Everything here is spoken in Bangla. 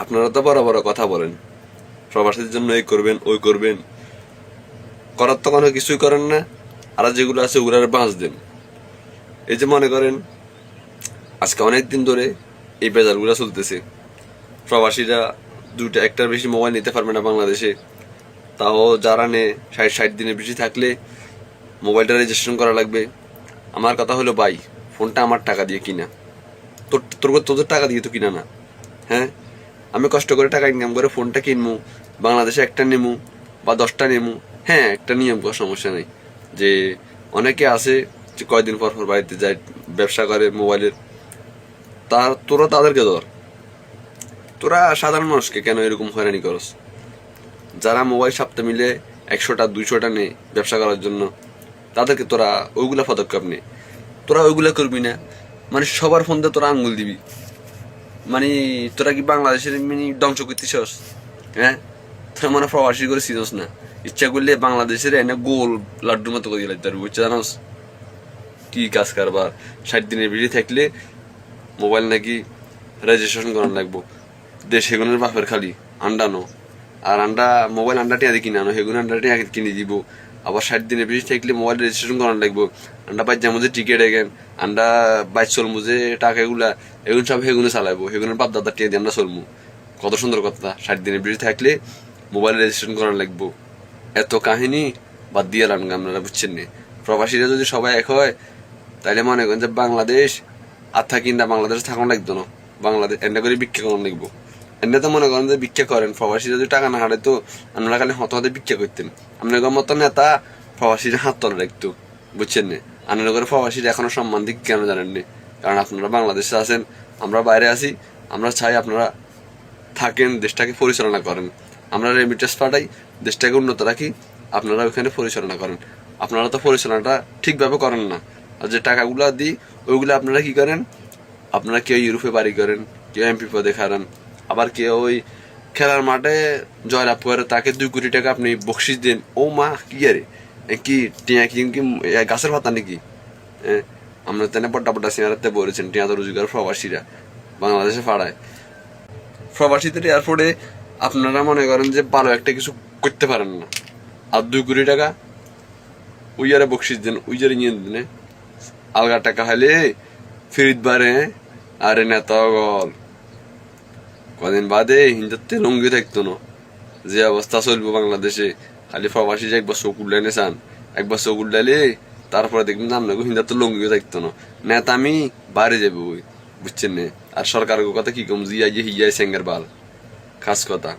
আপনারা তো বড় বড় কথা বলেন, প্রবাসীর জন্য এই করবেন ওই করবেন, করার তো কোনো কিছুই করেন না। আর যেগুলো আছে ওগুলার বাঁচ দেন। এই যে মনে করেন আজকে অনেক দিন ধরে এই বেজারগুলো চলতেছে, প্রবাসীরা দুইটা একটার বেশি মোবাইল নিতে পারবে না বাংলাদেশে। তাও যারা নে 60 দিনের বেশি থাকলে মোবাইলটা রেজিস্ট্রেশন করা লাগবে। আমার কথা হলো ভাই, ফোনটা আমার টাকা দিয়ে কিনা, তোদের টাকা দিয়ে তো কিনা না। হ্যাঁ, আমি কষ্ট করে টাকা ইনকাম করে ফোনটা কিনবো, বাংলাদেশে একটা নেমু বা 10টা নেমু। হ্যাঁ, একটা নিয়ম করার সমস্যা নেই। যে অনেকে আছে যে কয়দিন পর পর বাড়িতে যায়, ব্যবসা করে মোবাইলের, তোরা তাদেরকে ধর। তোরা সাধারণ মানুষকে কেন এরকম হয়রানি করস? যারা মোবাইল সপ্তাহে মিলে 100টা 200টা নেই ব্যবসা করার জন্য, তাদেরকে তোরা ওইগুলা পদক্ষেপ নে। তোরা ওইগুলা করবি না, মানে সবার ফোন দিয়ে তোরা আঙ্গুল দিবি। মানে তোরা কি বাংলাদেশের ধ্বংস করতেছস? হ্যাঁ, তোরা মানে প্রবাসী করে চিনস না। ইচ্ছা করলে বাংলাদেশের এনে গোল লাড্ডুর মতো করে দিতে পারবি, বুঝতে জানোস? কি কাজ কারবার! 60 দিনের বেশি থাকলে মোবাইল নাকি রেজিস্ট্রেশন করানো লাগবো। দেশ হেগুনের বাপের খালি আন্ডানো, আর মোবাইল আন্ডা টিয়া দিয়ে কিনে আনো, হেগুন আন্ডা টিয়া কিনে দিব। আবার 60 দিনের বেশি থাকলে মোবাইল রেজিস্ট্রেশন করানো লাগবো। আন্ডা বাইর যেমন টিকিট এগেন আন্ডা বাইর চলমু যে টাকাগুলা এগুলো সব হেগুনে চালাবো, হেগুনের বাপ দাদা টিয়া দিয়ে আমরা চলমু। কত সুন্দর কথা! 60 দিনের বেশি থাকলে মোবাইল রেজিস্ট্রেশন করানো লাগবো। এত কাহিনী বাদ দিয়ে রান আপনারা, বুঝছেন নি? প্রবাসীরা যদি সবাই এক হয় তাইলে মনে করেন যে বাংলাদেশ আর থাকি না, বাংলাদেশে থাকুন লাগতো না। বাংলাদেশ এন্ডা করে ভিক্ষা করানো লাগবো। এমনি তো মনে করেন যে ভিক্ষা করেন, প্রবাসী যদি টাকা না হারে তো আপনারা খালি হত হাতে ভিক্ষা করতেন। আপনাদের মতো নেতা প্রবাসীরা হাত তলে রাখতো, বুঝছেন না? আপনাদের করে প্রবাসীরা এখনো সম্মান দিক কেন জানেননি? কারণ আপনারা বাংলাদেশে আছেন, আমরা বাইরে আছি। আমরা চাই আপনারা থাকেন, দেশটাকে পরিচালনা করেন। আমরা রেমিটেন্স পাঠাই, দেশটাকে উন্নত রাখি, আপনারা ওইখানে পরিচালনা করেন। আপনারা তো পরিচালনাটা ঠিকভাবে করেন না। আর যে টাকাগুলো দিই ওইগুলো আপনারা কি করেন? আপনারা কেউ ইউরোপে বাড়ি করেন, কেউ এমপি পদে খারান, আবার কেউ ওই খেলার মাঠে জয়লাভ করে তাকে 2 কোটি টাকা আপনি বকশিস দেন। ও মা, কি আরে কি টিয়া কি গাছের পাতা নাকি? আমরা তেনে বড্ডা বড্ডা সিনারাতে বলেছেন টিয়া তো রোজগার প্রবাসীরা বাংলাদেশে পাড়ায়। প্রবাসীদের এয়ারপোর্টে আপনারা মনে করেন যে ভালো একটা কিছু করতে পারেন না, আর 2 কোটি টাকা ওই আরে বকশিস দেন, ওই যারে নিয়ে দিনে আলগা টাকা হাইলে ফিরিত বারে। আরে নেতা গল কদিন বাদে হিন্দুত্বে লঙ্গি থাকতো না। যে অবস্থা চলবো বাংলাদেশে, খালি প্রবাসী যে একবার চকুর লাইনে চান, একবার চকুর লাইলে তারপরে দেখবেন নাম না হিন্দুত্ব লঙ্গিও থাকতো না। নেতা আমি বাড়ি যাবো, বুঝছেন না? আর সরকারের কথা কি কম জিয়াই হিয়াই সেঙ্গার বাল, খাস কথা।